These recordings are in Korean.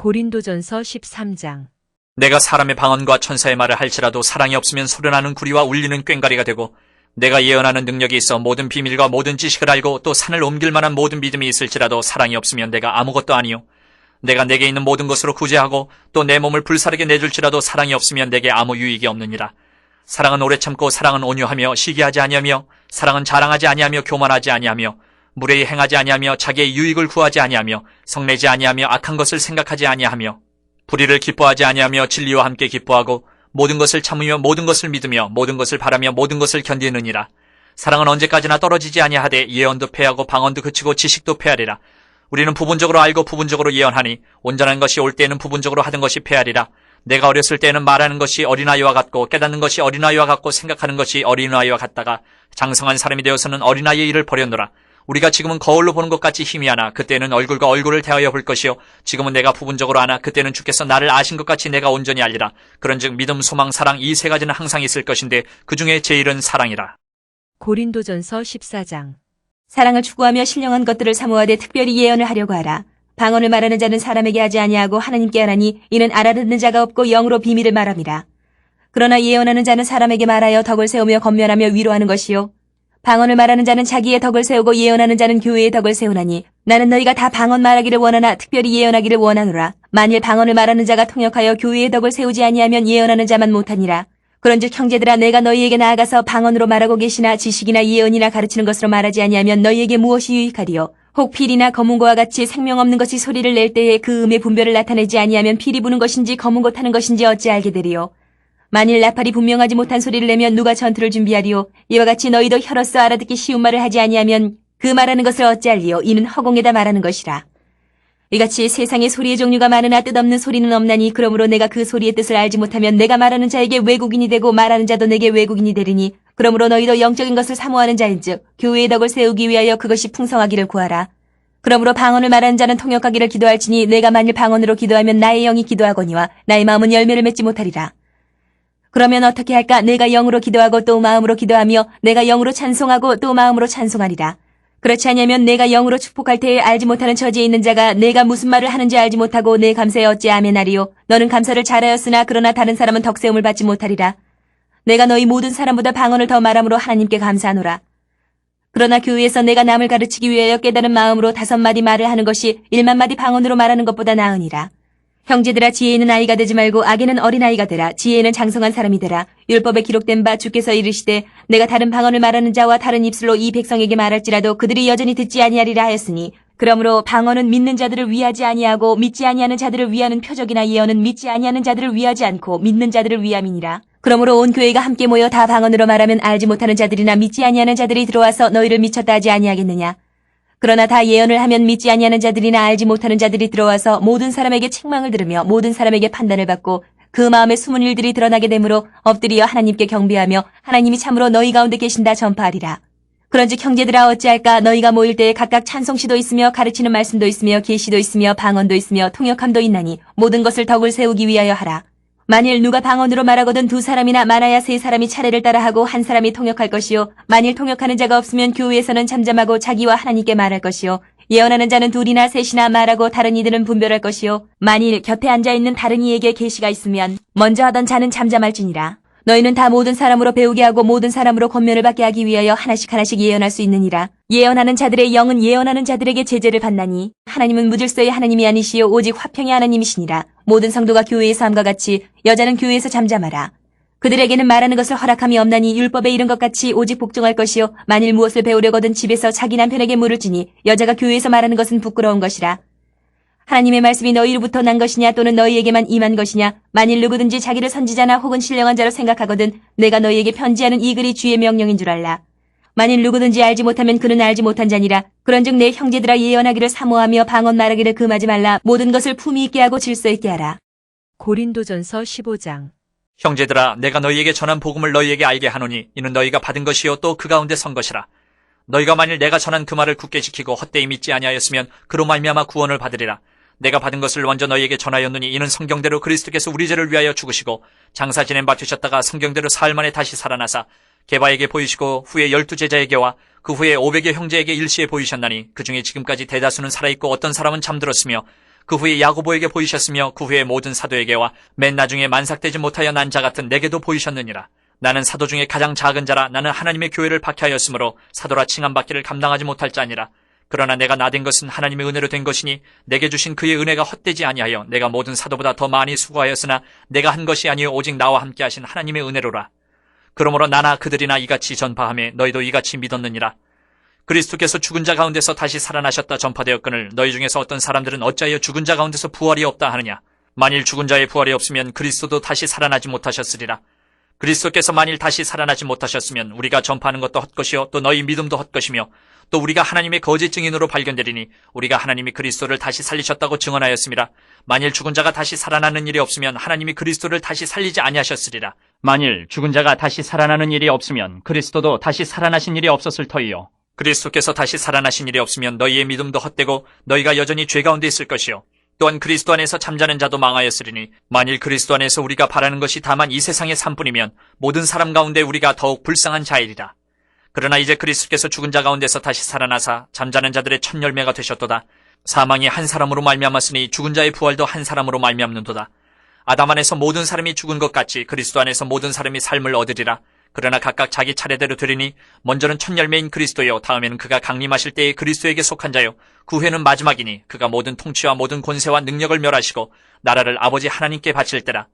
고린도전서 13장. 내가 사람의 방언과 천사의 말을 할지라도 사랑이 없으면 소련하는 구리와 울리는 꽹과리가 되고, 내가 예언하는 능력이 있어 모든 비밀과 모든 지식을 알고 또 산을 옮길 만한 모든 믿음이 있을지라도 사랑이 없으면 내가 아무것도 아니요. 내가 내게 있는 모든 것으로 구제하고 또 내 몸을 불사르게 내줄지라도 사랑이 없으면 내게 아무 유익이 없느니라. 사랑은 오래 참고 사랑은 온유하며 시기하지 아니하며 사랑은 자랑하지 아니하며 교만하지 아니하며 무례히 행하지 아니하며 자기의 유익을 구하지 아니하며 성내지 아니하며 악한 것을 생각하지 아니하며 불의를 기뻐하지 아니하며 진리와 함께 기뻐하고 모든 것을 참으며 모든 것을 믿으며 모든 것을 바라며 모든 것을 견디느니라. 사랑은 언제까지나 떨어지지 아니하되 예언도 패하고 방언도 그치고 지식도 패하리라. 우리는 부분적으로 알고 부분적으로 예언하니 온전한 것이 올 때에는 부분적으로 하던 것이 패하리라. 내가 어렸을 때에는 말하는 것이 어린아이와 같고 깨닫는 것이 어린아이와 같고 생각하는 것이 어린아이와 같다가 장성한 사람이 되어서는 어린아이의 일을 버렸노라. 우리가 지금은 거울로 보는 것 같이 희미 하나 그때는 얼굴과 얼굴을 대하여 볼 것이요 지금은 내가 부분적으로 아나 그때는 주께서 나를 아신 것 같이 내가 온전히 알리라. 그런즉 믿음, 소망, 사랑 이 세 가지는 항상 있을 것인데 그 중에 제일은 사랑이라. 고린도전서 14장. 사랑을 추구하며 신령한 것들을 사모하되 특별히 예언을 하려고 하라. 방언을 말하는 자는 사람에게 하지 아니하고 하나님께 하나니 이는 알아듣는 자가 없고 영으로 비밀을 말함이라. 그러나 예언하는 자는 사람에게 말하여 덕을 세우며 건면하며 위로하는 것이요 방언을 말하는 자는 자기의 덕을 세우고 예언하는 자는 교회의 덕을 세우나니 나는 너희가 다 방언 말하기를 원하나 특별히 예언하기를 원하노라. 만일 방언을 말하는 자가 통역하여 교회의 덕을 세우지 아니하면 예언하는 자만 못하니라. 그런즉 형제들아 내가 너희에게 나아가서 방언으로 말하고 계시나 지식이나 예언이나 가르치는 것으로 말하지 아니하면 너희에게 무엇이 유익하리요. 혹 필이나 검은고와 같이 생명 없는 것이 소리를 낼 때에 그 음의 분별을 나타내지 아니하면 필이 부는 것인지 검은고 타는 것인지 어찌 알게 되리요. 만일 나팔이 분명하지 못한 소리를 내면 누가 전투를 준비하리요. 이와 같이 너희도 혀로서 알아듣기 쉬운 말을 하지 아니하면 그 말하는 것을 어찌 알리요. 이는 허공에다 말하는 것이라. 이같이 세상에 소리의 종류가 많으나 뜻없는 소리는 없나니 그러므로 내가 그 소리의 뜻을 알지 못하면 내가 말하는 자에게 외국인이 되고 말하는 자도 내게 외국인이 되리니 그러므로 너희도 영적인 것을 사모하는 자인즉 교회의 덕을 세우기 위하여 그것이 풍성하기를 구하라. 그러므로 방언을 말하는 자는 통역하기를 기도할지니 내가 만일 방언으로 기도하면 나의 영이 기도하거니와 나의 마음은 열매를 맺지 못하리라. 그러면 어떻게 할까? 내가 영으로 기도하고 또 마음으로 기도하며 내가 영으로 찬송하고 또 마음으로 찬송하리라. 그렇지 않으면 내가 영으로 축복할 때에 알지 못하는 처지에 있는 자가 내가 무슨 말을 하는지 알지 못하고 내 감사에 어찌 아멘하리요. 너는 감사를 잘하였으나 그러나 다른 사람은 덕세움을 받지 못하리라. 내가 너희 모든 사람보다 방언을 더 말함으로 하나님께 감사하노라. 그러나 교회에서 내가 남을 가르치기 위하여 깨달은 마음으로 5마디 말을 하는 것이 1만마디 방언으로 말하는 것보다 나으니라. 형제들아 지혜는 아이가 되지 말고 악에는 어린아이가 되라. 지혜는 장성한 사람이 되라. 율법에 기록된 바 주께서 이르시되 내가 다른 방언을 말하는 자와 다른 입술로 이 백성에게 말할지라도 그들이 여전히 듣지 아니하리라 하였으니 그러므로 방언은 믿는 자들을 위하지 아니하고 믿지 아니하는 자들을 위하는 표적이나 예언은 믿지 아니하는 자들을 위하지 않고 믿는 자들을 위함이니라. 그러므로 온 교회가 함께 모여 다 방언으로 말하면 알지 못하는 자들이나 믿지 아니하는 자들이 들어와서 너희를 미쳤다 하지 아니하겠느냐. 그러나 다 예언을 하면 믿지 아니하는 자들이나 알지 못하는 자들이 들어와서 모든 사람에게 책망을 들으며 모든 사람에게 판단을 받고 그 마음에 숨은 일들이 드러나게 되므로 엎드려 하나님께 경배하며 하나님이 참으로 너희 가운데 계신다 전파하리라. 그런즉 형제들아 어찌할까? 너희가 모일 때에 각각 찬송시도 있으며 가르치는 말씀도 있으며 계시도 있으며 방언도 있으며 통역함도 있나니 모든 것을 덕을 세우기 위하여 하라. 만일 누가 방언으로 말하거든 2사람이나 많아야 3사람이 차례를 따라하고 한 사람이 통역할 것이요 만일 통역하는 자가 없으면 교회에서는 잠잠하고 자기와 하나님께 말할 것이요 예언하는 자는 2이나 3이나 말하고 다른 이들은 분별할 것이요 만일 곁에 앉아있는 다른 이에게 계시가 있으면 먼저 하던 자는 잠잠할지니라. 너희는 다 모든 사람으로 배우게 하고 모든 사람으로 권면을 받게 하기 위하여 하나씩 예언할 수 있느니라. 예언하는 자들의 영은 예언하는 자들에게 제재를 받나니 하나님은 무질서의 하나님이 아니시요 오직 화평의 하나님이시니라. 모든 성도가 교회에서 함과 같이 여자는 교회에서 잠잠하라. 그들에게는 말하는 것을 허락함이 없나니 율법에 이른 것 같이 오직 복종할 것이요 만일 무엇을 배우려거든 집에서 자기 남편에게 물을지니 여자가 교회에서 말하는 것은 부끄러운 것이라. 하나님의 말씀이 너희로부터 난 것이냐 또는 너희에게만 임한 것이냐. 만일 누구든지 자기를 선지자나 혹은 신령한 자로 생각하거든 내가 너희에게 편지하는 이 글이 주의 명령인 줄 알라. 만일 누구든지 알지 못하면 그는 알지 못한 자니라. 그런즉 내 형제들아 예언하기를 사모하며 방언 말하기를 금하지 말라. 모든 것을 품위 있게 하고 질서 있게 하라. 고린도전서 15장. 형제들아 내가 너희에게 전한 복음을 너희에게 알게 하노니 이는 너희가 받은 것이요 또 그 가운데 선 것이라. 너희가 만일 내가 전한 그 말을 굳게 지키고 헛되이 믿지 아니하였으면 그로 말미암아 구원을 받으리라. 내가 받은 것을 먼저 너희에게 전하였느니 이는 성경대로 그리스도께서 우리 죄를 위하여 죽으시고 장사 지낸 바 되셨다가 성경대로 사흘 만에 다시 살아나사 게바에게 보이시고 후에 12제자에게와 그 후에 500여 형제에게 일시에 보이셨나니 그 중에 지금까지 대다수는 살아있고 어떤 사람은 잠들었으며 그 후에 야고보에게 보이셨으며 그 후에 모든 사도에게와 맨 나중에 만삭되지 못하여 난 자 같은 내게도 보이셨느니라. 나는 사도 중에 가장 작은 자라. 나는 하나님의 교회를 박해하였으므로 사도라 칭함받기를 감당하지 못할 자니라. 그러나 내가 나된 것은 하나님의 은혜로 된 것이니 내게 주신 그의 은혜가 헛되지 아니하여 내가 모든 사도보다 더 많이 수고하였으나 내가 한 것이 아니요 오직 나와 함께 하신 하나님의 은혜로라. 그러므로 나나 그들이나 이같이 전파하며 너희도 이같이 믿었느니라. 그리스도께서 죽은 자 가운데서 다시 살아나셨다 전파되었거늘 너희 중에서 어떤 사람들은 어찌하여 죽은 자 가운데서 부활이 없다 하느냐. 만일 죽은 자의 부활이 없으면 그리스도도 다시 살아나지 못하셨으리라. 그리스도께서 만일 다시 살아나지 못하셨으면 우리가 전파하는 것도 헛것이요 또 너희 믿음도 헛것이며 또 우리가 하나님의 거짓 증인으로 발견되리니 우리가 하나님이 그리스도를 다시 살리셨다고 증언하였습니다. 만일 죽은 자가 다시 살아나는 일이 없으면 하나님이 그리스도를 다시 살리지 아니하셨으리라. 만일 죽은 자가 다시 살아나는 일이 없으면 그리스도도 다시 살아나신 일이 없었을 터이요. 그리스도께서 다시 살아나신 일이 없으면 너희의 믿음도 헛되고 너희가 여전히 죄 가운데 있을 것이요. 또한 그리스도 안에서 잠자는 자도 망하였으리니 만일 그리스도 안에서 우리가 바라는 것이 다만 이 세상의 삶뿐이면 모든 사람 가운데 우리가 더욱 불쌍한 자이리라. 그러나 이제 그리스도께서 죽은 자 가운데서 다시 살아나사 잠자는 자들의 첫 열매가 되셨도다. 사망이 한 사람으로 말미암았으니 죽은 자의 부활도 한 사람으로 말미암는도다. 아담 안에서 모든 사람이 죽은 것 같이 그리스도 안에서 모든 사람이 삶을 얻으리라. 그러나 각각 자기 차례대로 되리니 먼저는 첫 열매인 그리스도요 다음에는 그가 강림하실 때에 그리스도에게 속한 자요 그 후에는 마지막이니 그가 모든 통치와 모든 권세와 능력을 멸하시고 나라를 아버지 하나님께 바칠 때라.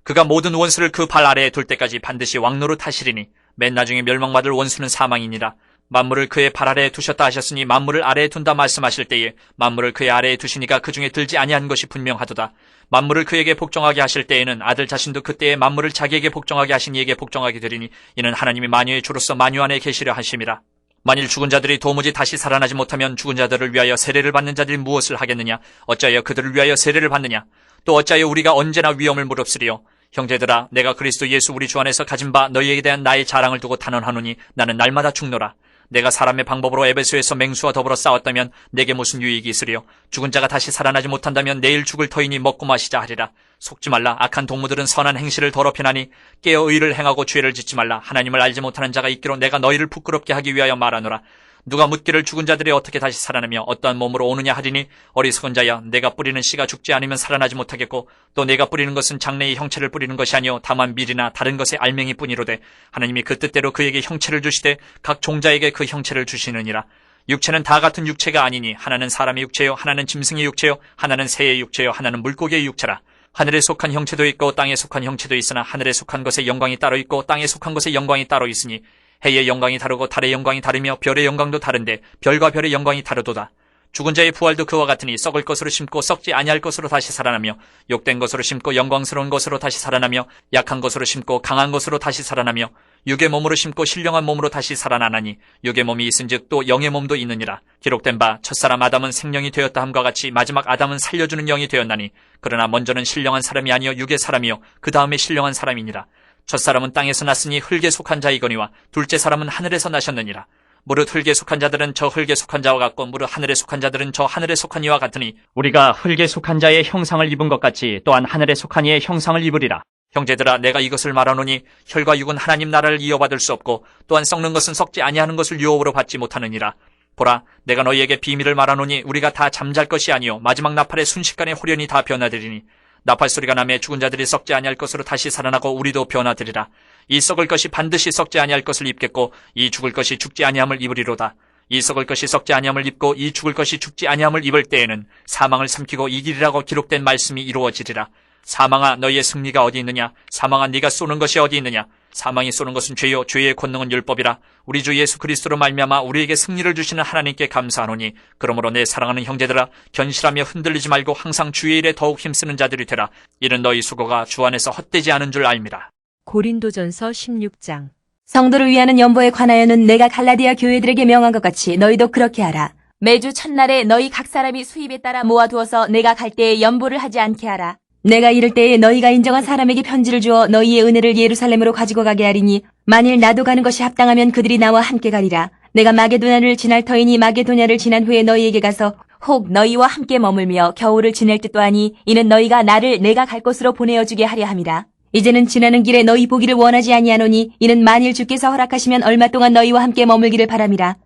그가 모든 원수를 그 발 아래에 둘 때까지 반드시 왕노릇 하시리니 맨 나중에 멸망받을 원수는 사망이니라. 만물을 그의 발 아래에 두셨다 하셨으니 만물을 아래에 둔다 말씀하실 때에 만물을 그의 아래에 두시니까 그 중에 들지 아니한 것이 분명하도다. 만물을 그에게 복종하게 하실 때에는 아들 자신도 그때에 만물을 자기에게 복종하게 하신 이에게 복종하게 되리니 이는 하나님이 만유의 주로서 만유 안에 계시려 하심이라. 만일 죽은 자들이 도무지 다시 살아나지 못하면 죽은 자들을 위하여 세례를 받는 자들이 무엇을 하겠느냐? 어찌하여 그들을 위하여 세례를 받느냐? 또 어찌하여 우리가 언제나 위험을 무릅쓰리요? 형제들아, 내가 그리스도 예수 우리 주 안에서 가진 바 너희에게 대한 나의 자랑을 두고 단언하노니 나는 날마다 죽노라. 내가 사람의 방법으로 에베소에서 맹수와 더불어 싸웠다면 내게 무슨 유익이 있으리요? 죽은 자가 다시 살아나지 못한다면 내일 죽을 터이니 먹고 마시자 하리라. 속지 말라. 악한 동무들은 선한 행실을 더럽히나니 깨어 의를 행하고 죄를 짓지 말라. 하나님을 알지 못하는 자가 있기로 내가 너희를 부끄럽게 하기 위하여 말하노라. 누가 묻기를 죽은 자들이 어떻게 다시 살아나며 어떠한 몸으로 오느냐 하리니 어리석은 자야, 내가 뿌리는 씨가 죽지 않으면 살아나지 못하겠고 또 내가 뿌리는 것은 장래의 형체를 뿌리는 것이 아니요 다만 밀이나 다른 것의 알맹이뿐이로되 하나님이 그 뜻대로 그에게 형체를 주시되 각 종자에게 그 형체를 주시느니라. 육체는 다 같은 육체가 아니니 하나는 사람의 육체요 하나는 짐승의 육체요 하나는 새의 육체요 하나는 물고기의 육체라. 하늘에 속한 형체도 있고 땅에 속한 형체도 있으나 하늘에 속한 것의 영광이 따로 있고 땅에 속한 것의 영광이 따로 있으니 해의 영광이 다르고 달의 영광이 다르며 별의 영광도 다른데 별과 별의 영광이 다르도다. 죽은 자의 부활도 그와 같으니 썩을 것으로 심고 썩지 아니할 것으로 다시 살아나며 욕된 것으로 심고 영광스러운 것으로 다시 살아나며 약한 것으로 심고 강한 것으로 다시 살아나며 육의 몸으로 심고 신령한 몸으로 다시 살아나나니 육의 몸이 있은즉 또 영의 몸도 있느니라. 기록된 바 첫사람 아담은 생령이 되었다 함과 같이 마지막 아담은 살려주는 영이 되었나니 그러나 먼저는 신령한 사람이 아니요 육의 사람이요 그 다음에 신령한 사람이니라. 첫사람은 땅에서 났으니 흙에 속한 자이거니와 둘째 사람은 하늘에서 나셨느니라. 무릇 흙에 속한 자들은 저 흙에 속한 자와 같고 무릇 하늘에 속한 자들은 저 하늘에 속한 이와 같으니 우리가 흙에 속한 자의 형상을 입은 것 같이 또한 하늘에 속한 이의 형상을 입으리라. 형제들아, 내가 이것을 말하노니 혈과 육은 하나님 나라를 이어받을 수 없고 또한 썩는 것은 썩지 아니하는 것을 유업으로 받지 못하느니라. 보라, 내가 너희에게 비밀을 말하노니 우리가 다 잠잘 것이 아니요 마지막 나팔의 순식간에 홀연히 다 변화되리니 나팔 소리가 나매 죽은 자들이 썩지 아니할 것으로 다시 살아나고 우리도 변화되리라. 이 썩을 것이 반드시 썩지 아니할 것을 입겠고 이 죽을 것이 죽지 아니함을 입으리로다. 이 썩을 것이 썩지 아니함을 입고 이 죽을 것이 죽지 아니함을 입을 때에는 사망을 삼키고 이기리라고 기록된 말씀이 이루어지리라. 사망아, 너희의 승리가 어디 있느냐? 사망아, 네가 쏘는 것이 어디 있느냐? 사망이 쏘는 것은 죄요 죄의 권능은 율법이라. 우리 주 예수 그리스도로 말미암아 우리에게 승리를 주시는 하나님께 감사하노니 그러므로 내 사랑하는 형제들아, 견실하며 흔들리지 말고 항상 주의 일에 더욱 힘쓰는 자들이 되라. 이는 너희 수고가 주 안에서 헛되지 않은 줄 알미라. 고린도전서 16장. 성도를 위하는 연보에 관하여는 내가 갈라디아 교회들에게 명한 것 같이 너희도 그렇게 하라. 매주 첫날에 너희 각 사람이 수입에 따라 모아두어서 내가 갈 때에 연보를 하지 않게 하라. 내가 이를 때에 너희가 인정한 사람에게 편지를 주어 너희의 은혜를 예루살렘으로 가지고 가게 하리니 만일 나도 가는 것이 합당하면 그들이 나와 함께 가리라. 내가 마게도냐를 지날 터이니 마게도냐를 지난 후에 너희에게 가서 혹 너희와 함께 머물며 겨울을 지낼 듯도 하니 이는 너희가 나를 내가 갈 곳으로 보내어주게 하려 함이라. 이제는 지나는 길에 너희 보기를 원하지 아니하노니 이는 만일 주께서 허락하시면 얼마 동안 너희와 함께 머물기를 바람이라.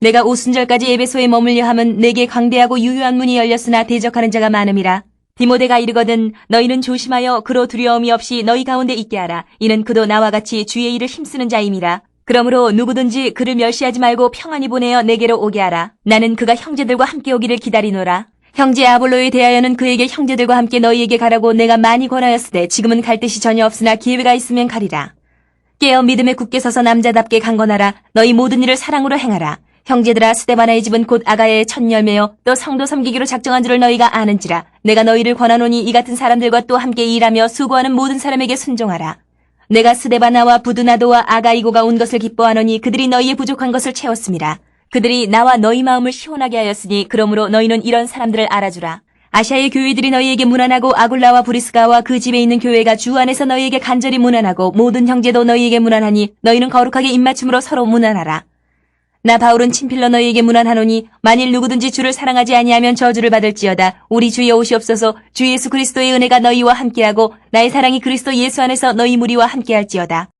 내가 오순절까지 에베소에 머물려 함은 내게 강대하고 유효한 문이 열렸으나 대적하는 자가 많음이라. 디모데가 이르거든 너희는 조심하여 그로 두려움이 없이 너희 가운데 있게 하라. 이는 그도 나와 같이 주의 일을 힘쓰는 자임이라. 그러므로 누구든지 그를 멸시하지 말고 평안히 보내어 내게로 오게 하라. 나는 그가 형제들과 함께 오기를 기다리노라. 형제 아볼로에 대하여는 그에게 형제들과 함께 너희에게 가라고 내가 많이 권하였으되 지금은 갈 뜻이 전혀 없으나 기회가 있으면 가리라. 깨어 믿음에 굳게 서서 남자답게 강건하라. 너희 모든 일을 사랑으로 행하라. 형제들아 스데바나의 집은 곧 아가야의 첫 열매요 또 성도 섬기기로 작정한 줄을 너희가 아는지라. 내가 너희를 권하노니 이 같은 사람들과 또 함께 일하며 수고하는 모든 사람에게 순종하라. 내가 스데바나와 부두나도와 아가이고가 온 것을 기뻐하노니 그들이 너희의 부족한 것을 채웠습니다. 그들이 나와 너희 마음을 시원하게 하였으니 그러므로 너희는 이런 사람들을 알아주라. 아시아의 교회들이 너희에게 문안하고 아굴라와 브리스가와 그 집에 있는 교회가 주 안에서 너희에게 간절히 문안하고 모든 형제도 너희에게 문안하니 너희는 거룩하게 입맞춤으로 서로 문안하라. 나 바울은 친필로 너희에게 문안하노니 만일 누구든지 주를 사랑하지 아니하면 저주를 받을지어다. 우리 주 여호시옵소서. 주 예수 그리스도의 은혜가 너희와 함께하고 나의 사랑이 그리스도 예수 안에서 너희 무리와 함께할지어다.